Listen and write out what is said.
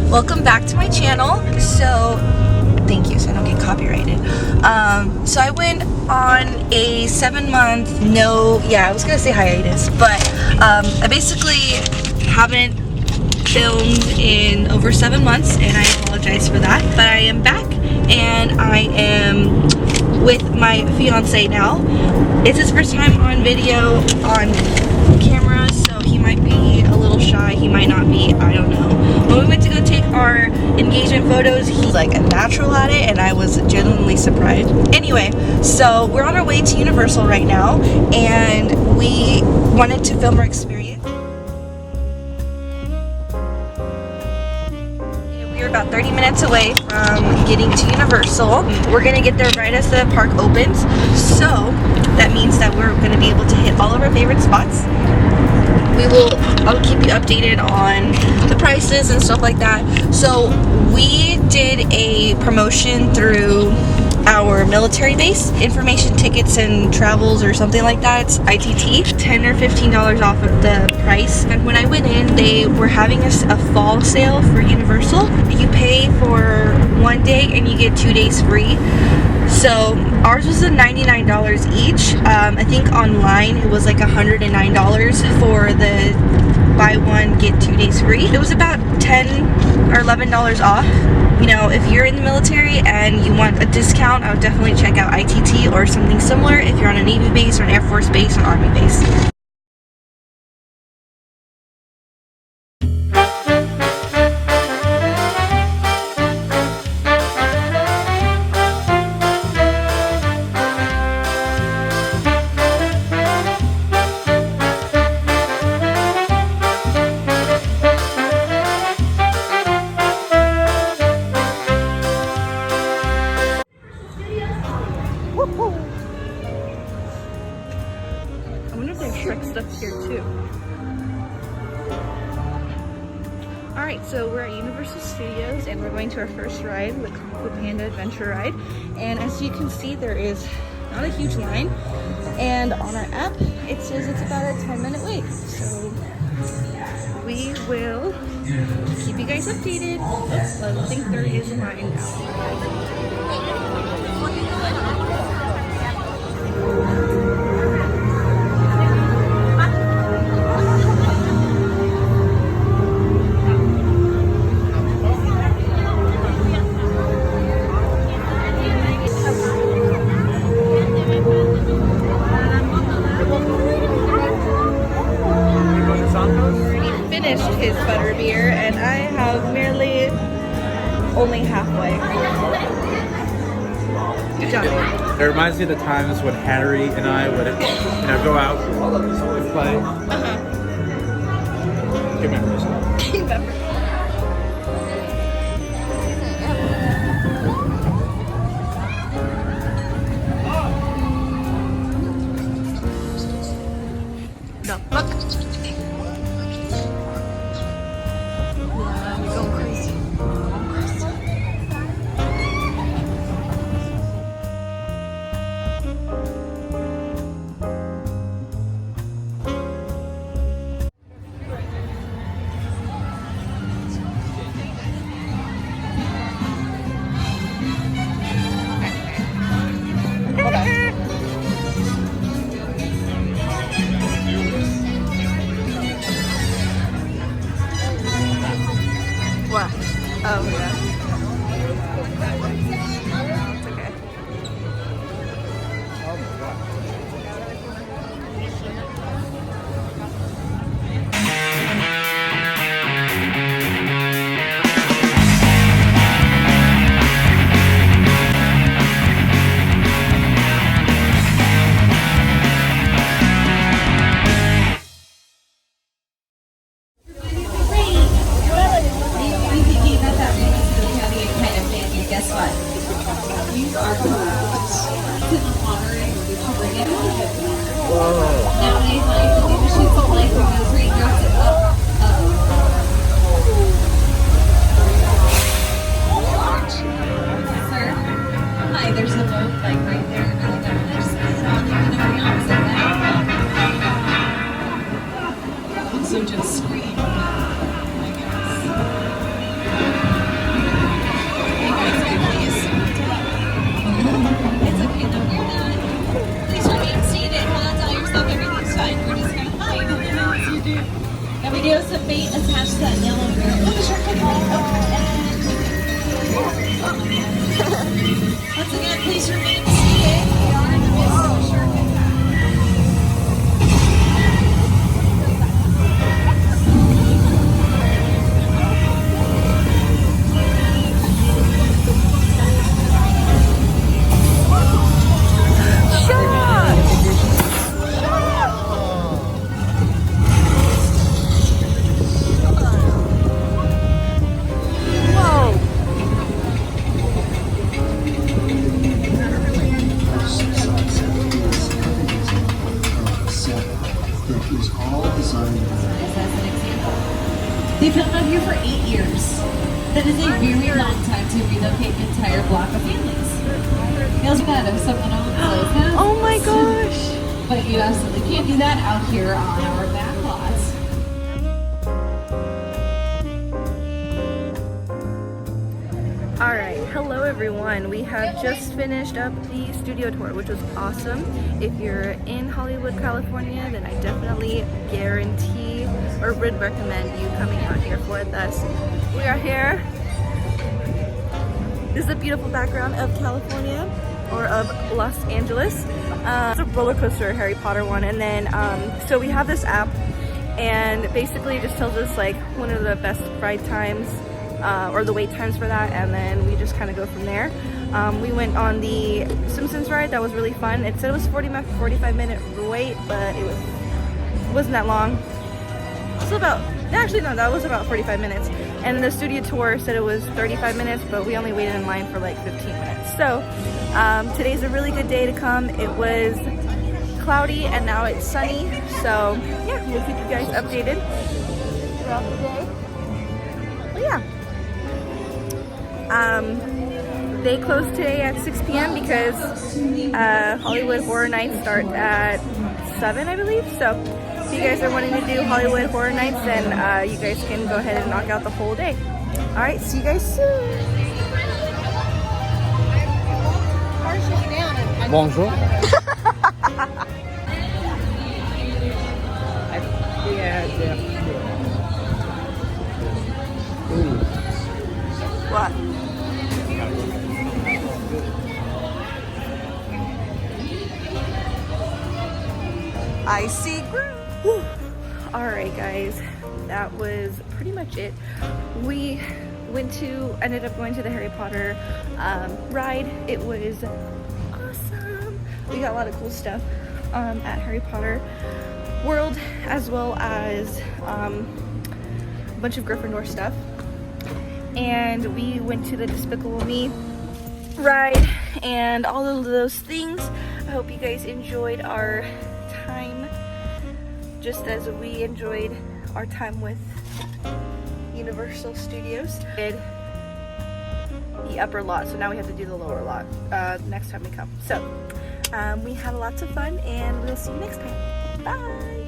Welcome back to my channel. So thank you, so I don't get copyrighted. So I went on a 7-month I was gonna say hiatus, but I basically haven't filmed in over 7 months, and I apologize for that. But I am back, and I am with my fiance now. It's his first time on video, on camera, so he might be a little shy, he might not be, I don't know. When we went to go take our engagement photos, he's like a natural at it, and I was genuinely surprised. Anyway, so we're on our way to Universal right now, and we wanted to film our experience. We're about 30 minutes away from getting to Universal. We're gonna get there right as the park opens, so that means that we're gonna be able to hit all of our favorite spots. I'll keep you updated on the prices and stuff like that. So we did a promotion through our military base, information tickets and travels or something like that. It's ITT, $10 or $15 off of the price. And when I went in, they were having a fall sale for Universal. You pay for 1 day and you get 2 days free. So ours was $99 each. I think online it was like $109 for the buy one get 2 days free. It was about $10 or $11 off. You know, if you're in the military and you want a discount, I would definitely check out ITT or something similar if you're on a Navy base or an Air Force base or Army base. I wonder if they have Shrek stuff here too. Alright, so we're at Universal Studios and we're going to our first ride, the Kung Fu Panda Adventure Ride. And as you can see, there is not a huge line. And on our app, it says it's about a 10-minute wait. So we will keep you guys updated. Oops, I think there is a line now. Finished his butterbeer, and I have merely only halfway. Good job. It reminds me of the times when Harry and I would, go out and play. Good memories. Good memories. The fuck? What? Oh, yeah. It's okay. Oh my god. Guess what? These are kudos. Whoa. Nowadays, like, the machines of life when those raindrops it up. Sir? Hi, there's a boat, like, right there. There's nobody else in that. So just scream, I guess. Once again, please remain seated. We are in the midst of a shark attack. They've been out here for 8 years. That is a very long time to relocate an entire block of families. Feels bad if someone owns those houses. Oh my gosh! But you absolutely can't do that out here on our back lots. Alright, hello everyone. We have just finished up the studio tour, which was awesome. If you're in Hollywood, California, then I definitely guarantee or would recommend you coming out here with us. We are here. This is a beautiful background of California, or of Los Angeles. It's a roller coaster, Harry Potter one. And then, so we have this app, and basically it just tells us like one of the best ride times, or the wait times for that, and then we just kind of go from there. We went on the Simpsons ride. That was really fun. It said it was 45-minute wait, but it wasn't that long. It's about, actually no, that was about 45 minutes. And the studio tour said it was 35 minutes, but we only waited in line for like 15 minutes. So today's a really good day to come. It was cloudy and now it's sunny. So yeah, we'll keep you guys updated throughout the day. But yeah. They close today at 6 p.m. because Hollywood Horror Nights start at 7, I believe. So if you guys are wanting to do Hollywood Horror Nights, then you guys can go ahead and knock out the whole day. Alright, see you guys soon. Bonjour. What? I see groove. Alright guys, that was pretty much it. We ended up going to the Harry Potter ride. It was awesome. We got a lot of cool stuff at Harry Potter World, as well as a bunch of Gryffindor stuff. And we went to the Despicable Me ride and all of those things. I hope you guys enjoyed our time just as we enjoyed our time with Universal Studios. We did the upper lot, so now we have to do the lower lot next time we come. So we had lots of fun, and we'll see you next time. Bye.